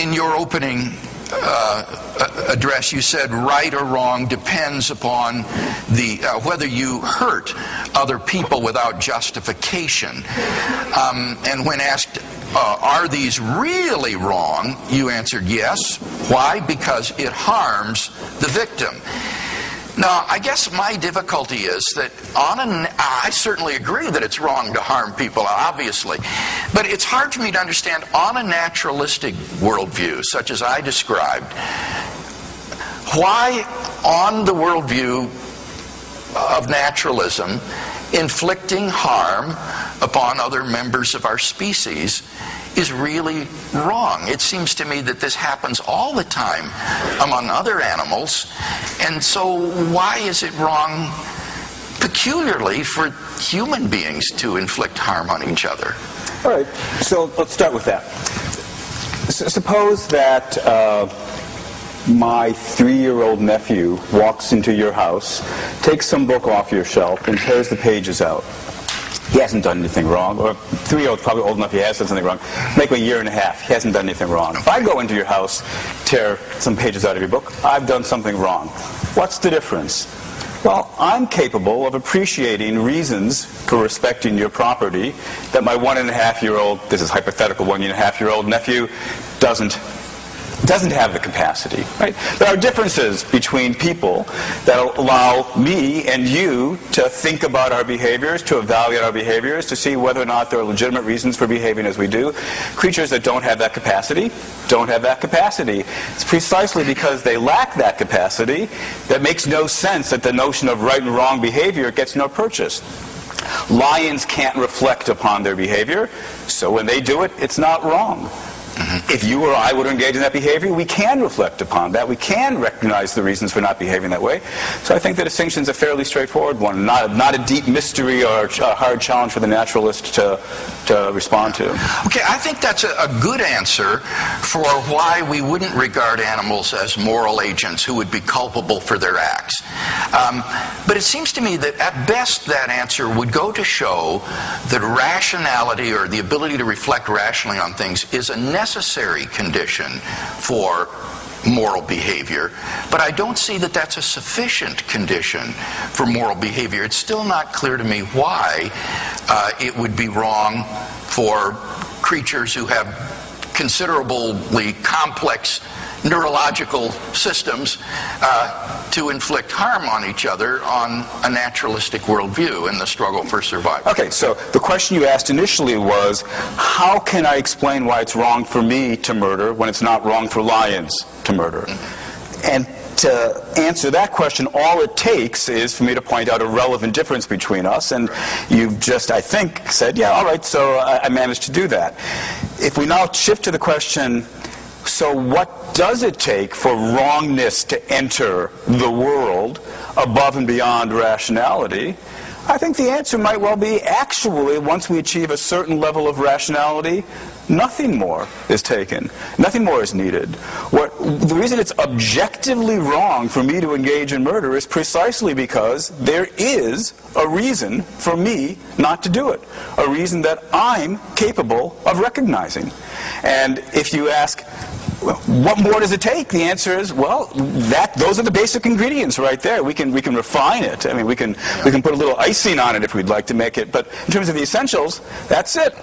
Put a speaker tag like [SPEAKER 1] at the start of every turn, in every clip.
[SPEAKER 1] In your opening address, you said right or wrong depends upon whether you hurt other people without justification. And when asked, are these really wrong, you answered yes. Why? Because it harms the victim. Now, I guess my difficulty is that I certainly agree that it's wrong to harm people, obviously. But it's hard for me to understand on a naturalistic worldview, such as I described, why on the worldview of naturalism, inflicting harm upon other members of our species is really wrong. It seems to me that this happens all the time among other animals, and so why is it wrong peculiarly for human beings to inflict harm on each other?
[SPEAKER 2] All right, so let's start with that. Suppose that my 3-year-old nephew walks into your house, takes some book off your shelf, and tears the pages out. He hasn't done anything wrong, or 3-year-old's probably old enough he has done something wrong. Maybe a year and a half, he hasn't done anything wrong. If I go into your house, tear some pages out of your book, I've done something wrong. What's the difference? Well, I'm capable of appreciating reasons for respecting your property that my 1.5-year-old, this is hypothetical 1.5-year-old nephew, doesn't have the capacity. Right? There are differences between people that allow me and you to think about our behaviors, to evaluate our behaviors, to see whether or not there are legitimate reasons for behaving as we do. Creatures that don't have that capacity don't have that capacity. It's precisely because they lack that capacity that makes no sense that the notion of right and wrong behavior gets no purchase. Lions can't reflect upon their behavior, so when they do it, it's not wrong. If you or I would engage in that behavior, we can reflect upon that. We can recognize the reasons for not behaving that way. So I think the distinction is a fairly straightforward one, not a deep mystery or a hard challenge for the naturalist to respond to.
[SPEAKER 1] Okay, I think that's a good answer for why we wouldn't regard animals as moral agents who would be culpable for their acts. But it seems to me that at best that answer would go to show that rationality, or the ability to reflect rationally on things, is a necessary condition for moral behavior, but I don't see that that's a sufficient condition for moral behavior. It's still not clear to me why it would be wrong for creatures who have considerably complex neurological systems to inflict harm on each other on a naturalistic worldview in the struggle for survival.
[SPEAKER 2] Okay, so the question you asked initially was, how can I explain why it's wrong for me to murder when it's not wrong for lions to murder? And to answer that question, all it takes is for me to point out a relevant difference between us, and you've just, I think, said, yeah, all right, so I managed to do that. If we now shift to the question, so what does it take for wrongness to enter the world above and beyond rationality? I think the answer might well be, actually, once we achieve a certain level of rationality, nothing more is taken. Nothing more is needed. The reason it's objectively wrong for me to engage in murder is precisely because there is a reason for me not to do it. A reason that I'm capable of recognizing. And if you ask, well, what more does it take? The answer is, well, those are the basic ingredients right there. We can refine it. I mean, we can put a little icing on it if we'd like to make it. But in terms of the essentials, that's it.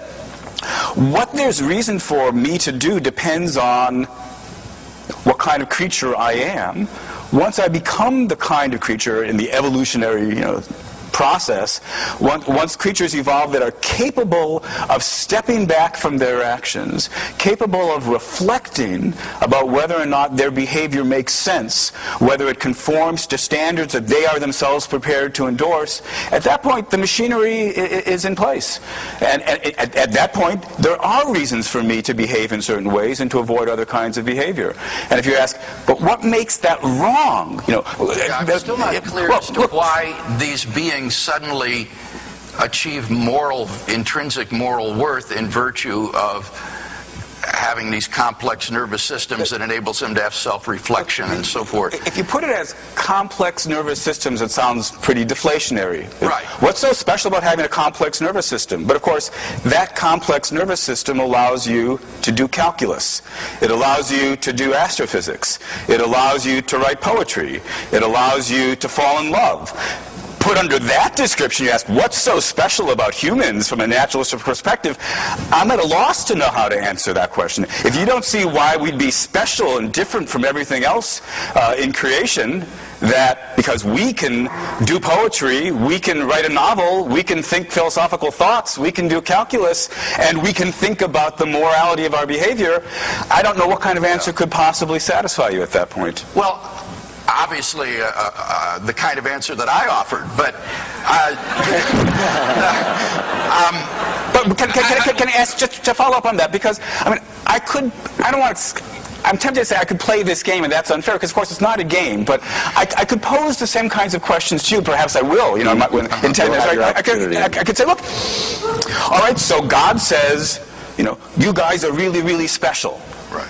[SPEAKER 2] What there's reason for me to do depends on what kind of creature I am. Once I become the kind of creature in the evolutionary, process, once creatures evolve that are capable of stepping back from their actions, capable of reflecting about whether or not their behavior makes sense, whether it conforms to standards that they are themselves prepared to endorse, at that point the machinery is in place. And at that point there are reasons for me to behave in certain ways and to avoid other kinds of behavior. And if you ask, but what makes that wrong?
[SPEAKER 1] I'm still not clear as to why these beings suddenly achieve intrinsic moral worth in virtue of having these complex nervous systems that enables them to have self-reflection and so forth.
[SPEAKER 2] If you put it as complex nervous systems, it sounds pretty deflationary.
[SPEAKER 1] Right.
[SPEAKER 2] What's so special about having a complex nervous system? But of course, that complex nervous system allows you to do calculus. It allows you to do astrophysics. It allows you to write poetry. It allows you to fall in love. Put under that description, you ask, what's so special about humans from a naturalistic perspective? I'm at a loss to know how to answer that question. If you don't see why we'd be special and different from everything else in creation, that because we can do poetry, we can write a novel, we can think philosophical thoughts, we can do calculus, and we can think about the morality of our behavior, I don't know what kind of answer could possibly satisfy you at that point.
[SPEAKER 1] Well, obviously, the kind of answer that I offered, but
[SPEAKER 2] can I ask just to follow up on that? Because I mean, I'm tempted to say I could play this game, and that's unfair, because of course it's not a game. But I could pose the same kinds of questions to you. Perhaps I will. You know, in 10 minutes, I could say, look, all right. So God says, you know, you guys are really, really special.
[SPEAKER 1] right.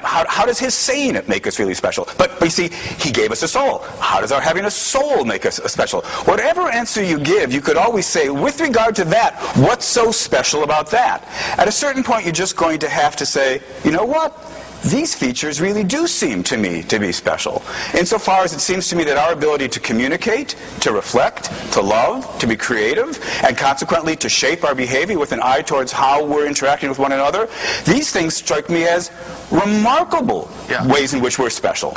[SPEAKER 2] How does his saying it make us really special? But you see, he gave us a soul. How does our having a soul make us special? Whatever answer you give, you could always say, with regard to that, what's so special about that? At a certain point, you're just going to have to say, you know what? These features really do seem to me to be special. Insofar as it seems to me that our ability to communicate, to reflect, to love, to be creative, and consequently to shape our behavior with an eye towards how we're interacting with one another, these things strike me as remarkable ways in which we're special.